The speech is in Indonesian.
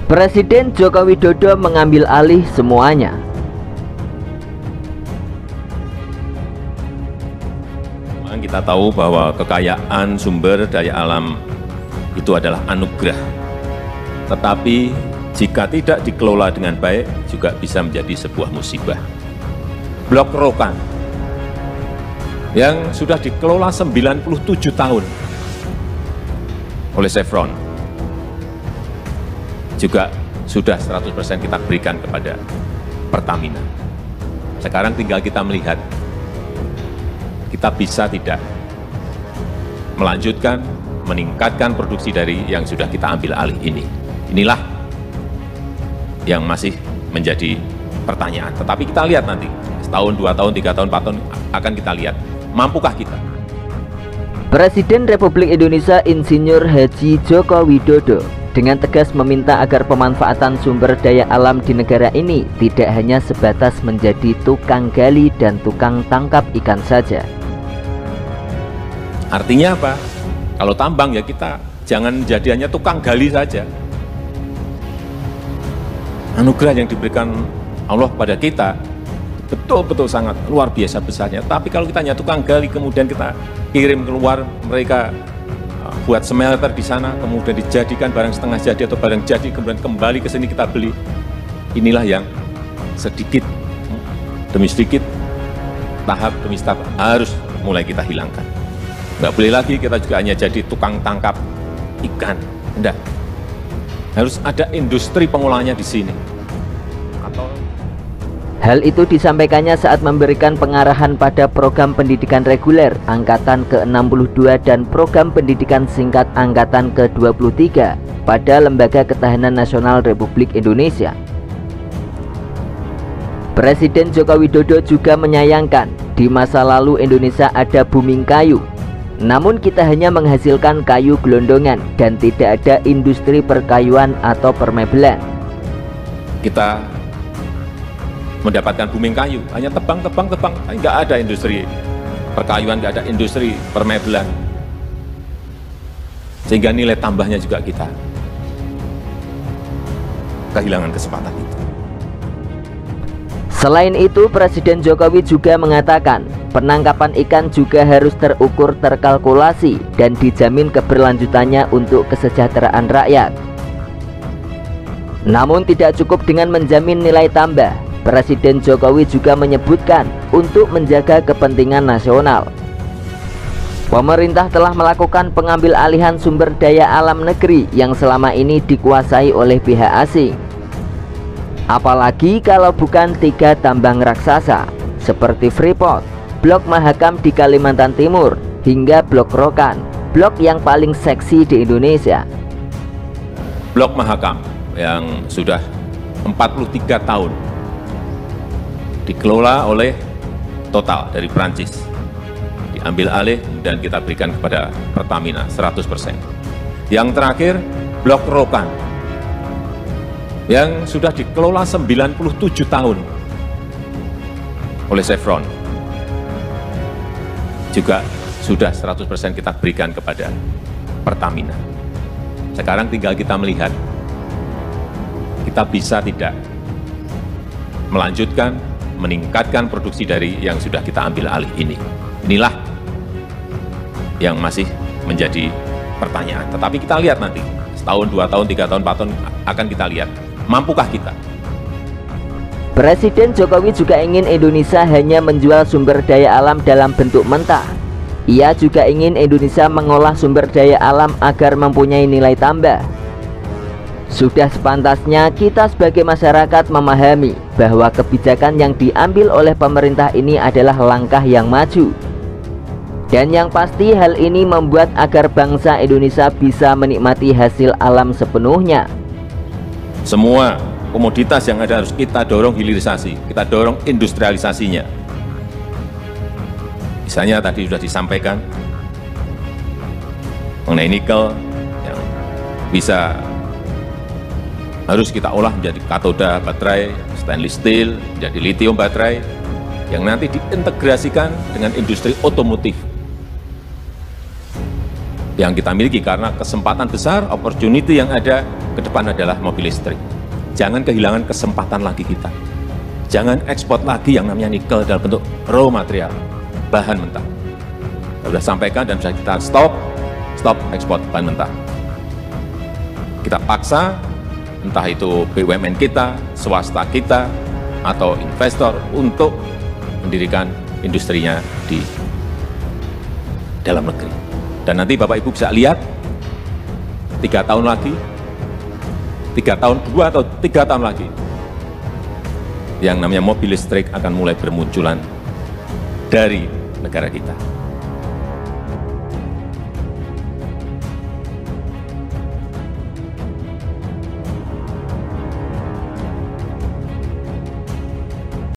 Presiden Joko Widodo mengambil alih semuanya. Kita tahu bahwa kekayaan sumber daya alam itu adalah anugerah. Tetapi jika tidak dikelola dengan baik juga bisa menjadi sebuah musibah. Blok Rokan yang sudah dikelola 97 tahun oleh Chevron juga sudah 100% kita berikan kepada Pertamina. Sekarang tinggal kita melihat kita bisa tidak melanjutkan, meningkatkan produksi dari yang sudah kita ambil alih ini. Inilah yang masih menjadi pertanyaan. Tetapi kita lihat nanti, setahun, 2 tahun, 3 tahun, 4 tahun akan kita lihat, mampukah kita? Presiden Republik Indonesia Insinyur Haji Joko Widodo dengan tegas meminta agar pemanfaatan sumber daya alam di negara ini tidak hanya sebatas menjadi tukang gali dan tukang tangkap ikan saja. Artinya apa? Kalau tambang ya kita jangan jadi hanya tukang gali saja. Anugerah yang diberikan Allah kepada kita betul-betul sangat luar biasa besarnya. Tapi kalau kita hanya tukang gali kemudian kita kirim keluar, mereka buat smelter di sana, kemudian dijadikan barang setengah jadi atau barang jadi, kemudian kembali ke sini kita beli. Inilah yang sedikit demi sedikit, tahap demi tahap harus mulai kita hilangkan. Nggak boleh lagi kita juga hanya jadi tukang tangkap ikan. Enggak. Harus ada industri pengolahannya di sini. Hal itu disampaikannya saat memberikan pengarahan pada program pendidikan reguler Angkatan ke-62 dan program pendidikan singkat Angkatan ke-23 pada Lembaga Ketahanan Nasional Republik Indonesia. Presiden Joko Widodo juga menyayangkan di masa lalu Indonesia ada booming kayu. Namun kita hanya menghasilkan kayu gelondongan dan tidak ada industri perkayuan atau permebelan. Kita mendapatkan booming kayu, hanya tebang, nggak ada industri perkayuan, nggak ada industri permebelan. Sehingga nilai tambahnya juga kita kehilangan kesempatan itu. Selain itu, Presiden Jokowi juga mengatakan penangkapan ikan juga harus terukur, terkalkulasi, dan dijamin keberlanjutannya untuk kesejahteraan rakyat. Namun tidak cukup dengan menjamin nilai tambah. Presiden Jokowi juga menyebutkan untuk menjaga kepentingan nasional. Pemerintah telah melakukan pengambil alihan sumber daya alam negeri yang selama ini dikuasai oleh pihak asing. Apalagi kalau bukan 3 tambang raksasa seperti Freeport, Blok Mahakam di Kalimantan Timur, hingga Blok Rokan, blok yang paling seksi di Indonesia. Blok Mahakam yang sudah 43 tahun dikelola oleh Total dari Prancis, diambil alih dan kita berikan kepada Pertamina 100%. Yang terakhir Blok Rokan yang sudah dikelola 97 tahun oleh Chevron juga sudah 100% kita berikan kepada Pertamina. Sekarang tinggal kita melihat kita bisa tidak melanjutkan, meningkatkan produksi dari yang sudah kita ambil alih ini. Inilah yang masih menjadi pertanyaan. Tetapi kita lihat nanti, setahun, 2 tahun, 3 tahun, 4 tahun akan kita lihat, mampukah kita? Presiden Jokowi juga ingin Indonesia hanya menjual sumber daya alam dalam bentuk mentah. Ia juga ingin Indonesia mengolah sumber daya alam agar mempunyai nilai tambah. Sudah sepantasnya kita sebagai masyarakat memahami bahwa kebijakan yang diambil oleh pemerintah ini adalah langkah yang maju. Dan yang pasti hal ini membuat agar bangsa Indonesia bisa menikmati hasil alam sepenuhnya. Semua komoditas yang ada harus kita dorong hilirisasi, kita dorong industrialisasinya. Misalnya tadi sudah disampaikan mengenai nikel yang bisa harus kita olah menjadi katoda baterai, stainless steel, menjadi lithium baterai, yang nanti diintegrasikan dengan industri otomotif yang kita miliki karena kesempatan besar, opportunity yang ada ke depan adalah mobil listrik. Jangan kehilangan kesempatan lagi kita. Jangan ekspor lagi yang namanya nikel dalam bentuk raw material, bahan mentah. Kita sudah sampaikan dan bisa kita stop ekspor bahan mentah. Kita paksa, entah itu BUMN kita, swasta kita, atau investor untuk mendirikan industrinya di dalam negeri. Dan nanti Bapak Ibu bisa lihat 3 tahun lagi, 2 atau 3 tahun lagi, yang namanya mobil listrik akan mulai bermunculan dari negara kita.